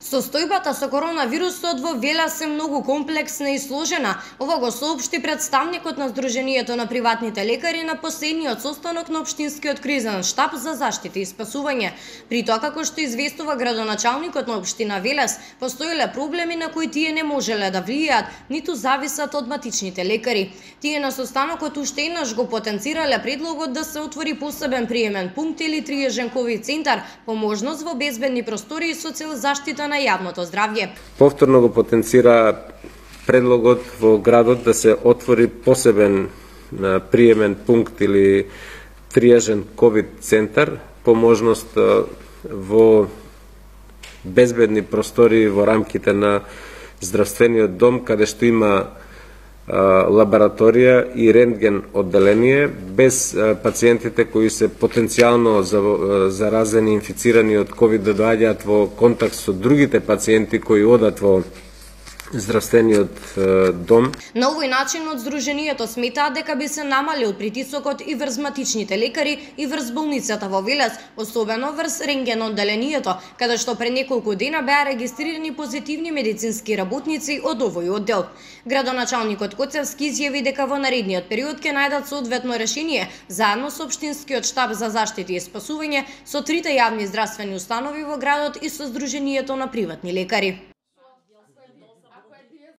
Состојбата со коронавирусот во Велес е многу комплексна и сложена. Ова го соопшти представникот на Сдруженијето на приватните лекари на последниот состанок на Општинскиот кризен штаб за заштита и спасување. При тоа, како што известува градоначалникот на општина Велес, постоеле проблеми на кои тие не можеле да влијаат, ниту зависат од матичните лекари. Тие на состанокот уште еднаш го потенцирале предлогот да се отвори посебен приемен пункт или триежен ковид центар, по можност во безбедни простории со цел заштита на јавното здравје. Повторно го потенцира предлогот во градот да се отвори посебен приемен пункт или триежен ковид центар, по можност во безбедни простории во рамките на здравствениот дом, каде што има лабораторија и рентген одделение, без пациентите кои се потенцијално заразени, инфицирани од ковид да доаѓаат во контакт со другите пациенти кои одат во здравствениот дом. На овој начин од Сдруженијето сметаат дека би се намалил притисокот и врз матичните лекари и врз болницата во Велес, особено врз рентген одделението, каде што пред неколку дена беа регистрирани позитивни медицински работници од овој оддел. Градоначалникот Коцевски изјави дека во наредниот период ќе најдат соодветно решение заедно со Општинскиот штаб за заштита и спасување, со трите јавни здравствени установи во градот и со Сдруженијето на приватни лекари.